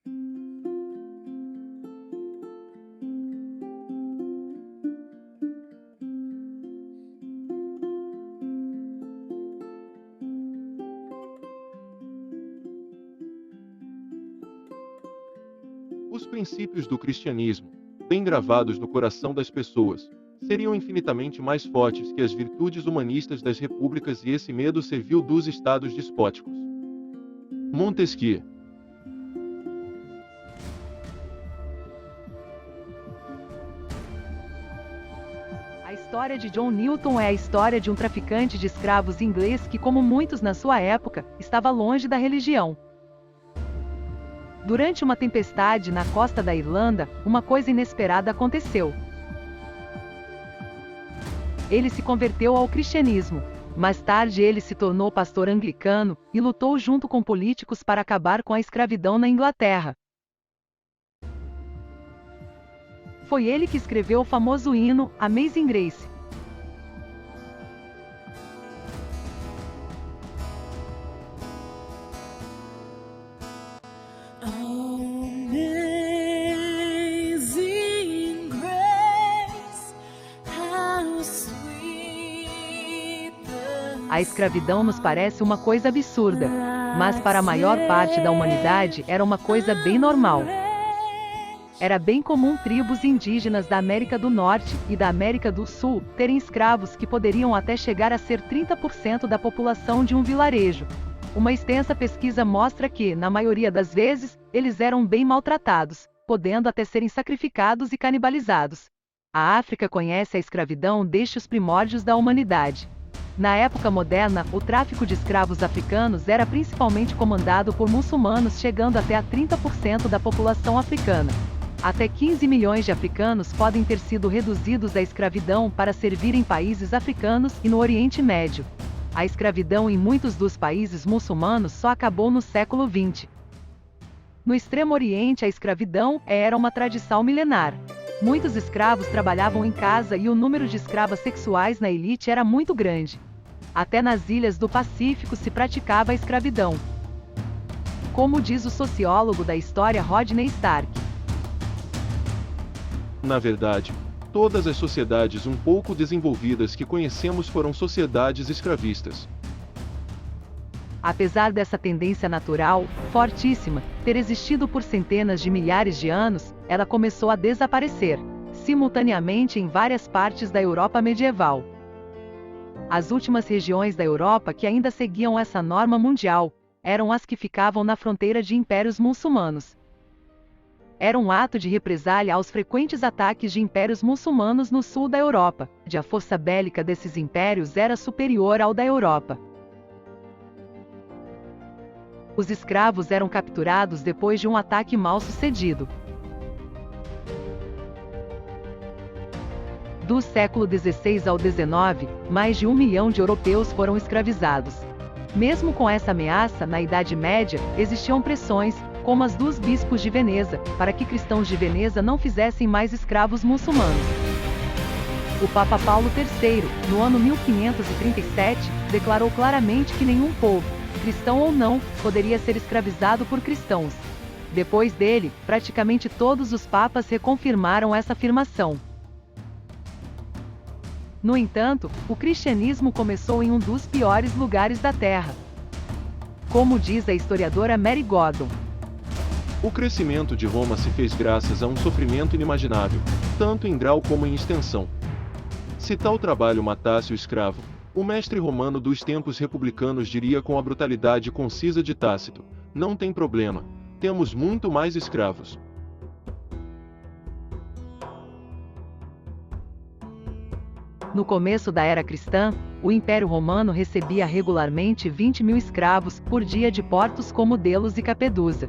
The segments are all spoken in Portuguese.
Os princípios do cristianismo, bem gravados no coração das pessoas, seriam infinitamente mais fortes que as virtudes humanistas das repúblicas, e esse medo serviu dos estados despóticos. Montesquieu. A história de John Newton é a história de um traficante de escravos inglês que, como muitos na sua época, estava longe da religião. Durante uma tempestade na costa da Irlanda, uma coisa inesperada aconteceu. Ele se converteu ao cristianismo. Mais tarde ele se tornou pastor anglicano e lutou junto com políticos para acabar com a escravidão na Inglaterra. Foi ele que escreveu o famoso hino Amazing Grace. Amazing grace, how sweet the A escravidão nos parece uma coisa absurda, mas para a maior parte da humanidade era uma coisa bem normal. Era bem comum tribos indígenas da América do Norte e da América do Sul terem escravos que poderiam até chegar a ser 30% da população de um vilarejo. Uma extensa pesquisa mostra que, na maioria das vezes, eles eram bem maltratados, podendo até serem sacrificados e canibalizados. A África conhece a escravidão desde os primórdios da humanidade. Na época moderna, o tráfico de escravos africanos era principalmente comandado por muçulmanos, chegando até a 30% da população africana. Até 15 milhões de africanos podem ter sido reduzidos à escravidão para servir em países africanos e no Oriente Médio. A escravidão em muitos dos países muçulmanos só acabou no século XX. No Extremo Oriente, a escravidão era uma tradição milenar. Muitos escravos trabalhavam em casa e o número de escravas sexuais na elite era muito grande. Até nas ilhas do Pacífico se praticava a escravidão. Como diz o sociólogo da história Rodney Stark. Na verdade, todas as sociedades um pouco desenvolvidas que conhecemos foram sociedades escravistas. Apesar dessa tendência natural, fortíssima, ter existido por centenas de milhares de anos, ela começou a desaparecer, simultaneamente em várias partes da Europa medieval. As últimas regiões da Europa que ainda seguiam essa norma mundial eram as que ficavam na fronteira de impérios muçulmanos. Era um ato de represália aos frequentes ataques de impérios muçulmanos no sul da Europa, onde a força bélica desses impérios era superior ao da Europa. Os escravos eram capturados depois de um ataque mal sucedido. Do século XVI ao XIX, mais de 1 milhão de europeus foram escravizados. Mesmo com essa ameaça, na Idade Média, existiam pressões, como as dos bispos de Veneza, para que cristãos de Veneza não fizessem mais escravos muçulmanos. O Papa Paulo III, no ano 1537, declarou claramente que nenhum povo, cristão ou não, poderia ser escravizado por cristãos. Depois dele, praticamente todos os papas reconfirmaram essa afirmação. No entanto, o cristianismo começou em um dos piores lugares da Terra. Como diz a historiadora Mary Gordon, O crescimento de Roma se fez graças a um sofrimento inimaginável, tanto em grau como em extensão. Se tal trabalho matasse o escravo, o mestre romano dos tempos republicanos diria com a brutalidade concisa de Tácito: não tem problema, temos muito mais escravos. no começo da era cristã, o Império Romano recebia regularmente 20.000 escravos por dia de portos como Delos e Capedusa.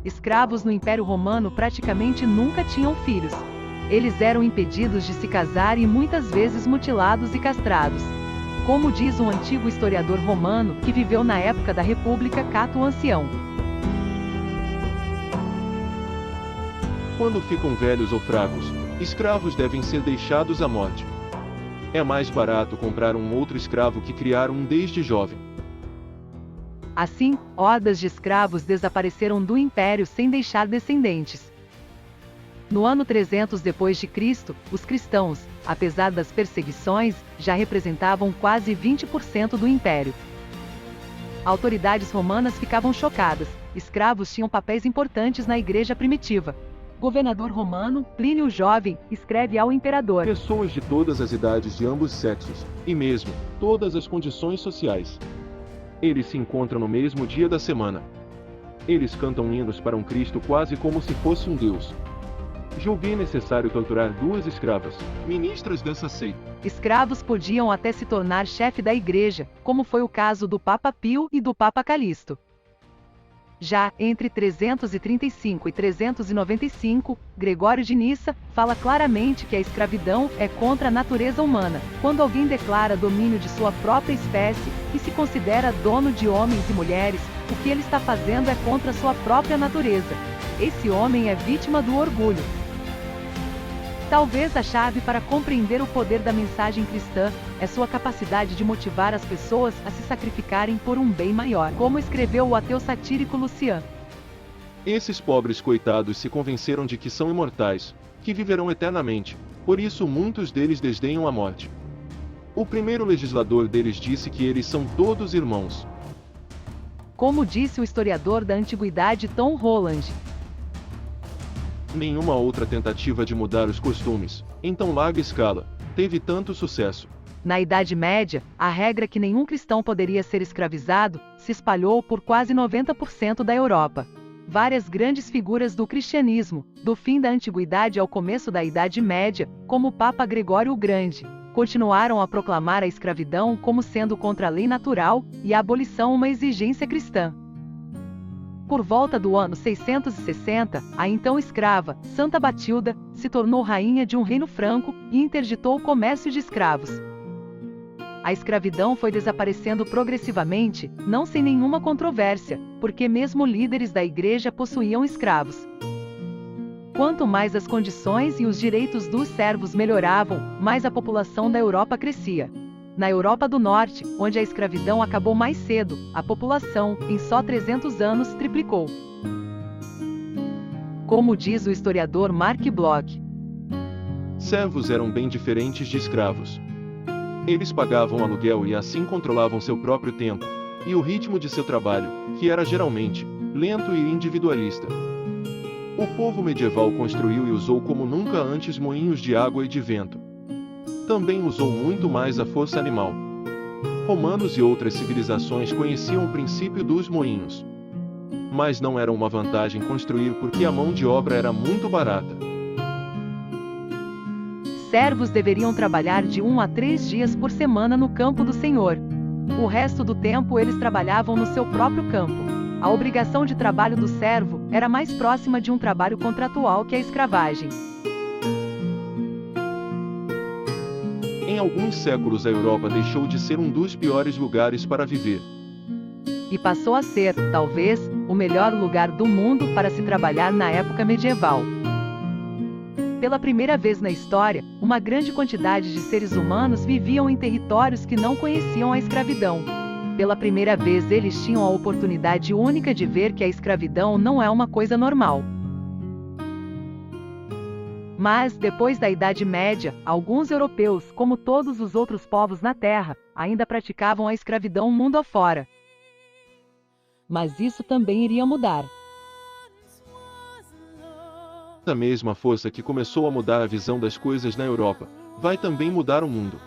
Escravos no Império Romano praticamente nunca tinham filhos. Eles eram impedidos de se casar e muitas vezes mutilados e castrados. Como diz um antigo historiador romano que viveu na época da República, Cato o Ancião. Quando ficam velhos ou fracos, escravos devem ser deixados à morte. É mais barato comprar um outro escravo que criar um desde jovem. Assim, hordas de escravos desapareceram do império sem deixar descendentes. No ano 300 depois de Cristo, os cristãos, apesar das perseguições, já representavam quase 20% do império. Autoridades romanas ficavam chocadas. Escravos tinham papéis importantes na igreja primitiva. Governador romano, Plínio o Jovem, escreve ao imperador: Pessoas de todas as idades de ambos sexos, e mesmo todas as condições sociais. Eles se encontram no mesmo dia da semana. Eles cantam hinos para um Cristo quase como se fosse um Deus. Julguei necessário torturar 2 escravas, ministras dessa seita. Escravos podiam até se tornar chefe da igreja, como foi o caso do Papa Pio e do Papa Calixto. Já entre 335 e 395, Gregório de Nissa fala claramente que a escravidão é contra a natureza humana. Quando alguém declara domínio de sua própria espécie e se considera dono de homens e mulheres, o que ele está fazendo é contra sua própria natureza. Esse homem é vítima do orgulho. Talvez a chave para compreender o poder da mensagem cristã é sua capacidade de motivar as pessoas a se sacrificarem por um bem maior, como escreveu o ateu satírico Lucian. Esses pobres coitados se convenceram de que são imortais, que viverão eternamente, por isso muitos deles desdenham a morte. O primeiro legislador deles disse que eles são todos irmãos. Como disse o historiador da antiguidade Tom Holland, nenhuma outra tentativa de mudar os costumes, em tão larga escala, teve tanto sucesso. Na Idade Média, a regra que nenhum cristão poderia ser escravizado se espalhou por quase 90% da Europa. Várias grandes figuras do cristianismo, do fim da Antiguidade ao começo da Idade Média, como o Papa Gregório o Grande, continuaram a proclamar a escravidão como sendo contra a lei natural e a abolição uma exigência cristã. Por volta do ano 660, a então escrava, Santa Batilda, se tornou rainha de um reino franco e interditou o comércio de escravos. A escravidão foi desaparecendo progressivamente, não sem nenhuma controvérsia, porque mesmo líderes da igreja possuíam escravos. Quanto mais as condições e os direitos dos servos melhoravam, mais a população da Europa crescia. Na Europa do Norte, onde a escravidão acabou mais cedo, a população, em só 300 anos, triplicou. Como diz o historiador Mark Bloch, servos eram bem diferentes de escravos. Eles pagavam aluguel e assim controlavam seu próprio tempo, e o ritmo de seu trabalho, que era geralmente lento e individualista. O povo medieval construiu e usou como nunca antes moinhos de água e de vento. Também usou muito mais a força animal. Romanos e outras civilizações conheciam o princípio dos moinhos. Mas não era uma vantagem construir porque a mão de obra era muito barata. Servos deveriam trabalhar de 1 a 3 dias por semana no campo do Senhor. O resto do tempo eles trabalhavam no seu próprio campo. A obrigação de trabalho do servo era mais próxima de um trabalho contratual que a escravagem. Em alguns séculos a Europa deixou de ser um dos piores lugares para viver. E passou a ser, talvez, o melhor lugar do mundo para se trabalhar na época medieval. Pela primeira vez na história, uma grande quantidade de seres humanos viviam em territórios que não conheciam a escravidão. Pela primeira vez eles tinham a oportunidade única de ver que a escravidão não é uma coisa normal. Mas, depois da Idade Média, alguns europeus, como todos os outros povos na Terra, ainda praticavam a escravidão mundo afora. Mas isso também iria mudar. A mesma força que começou a mudar a visão das coisas na Europa, vai também mudar o mundo.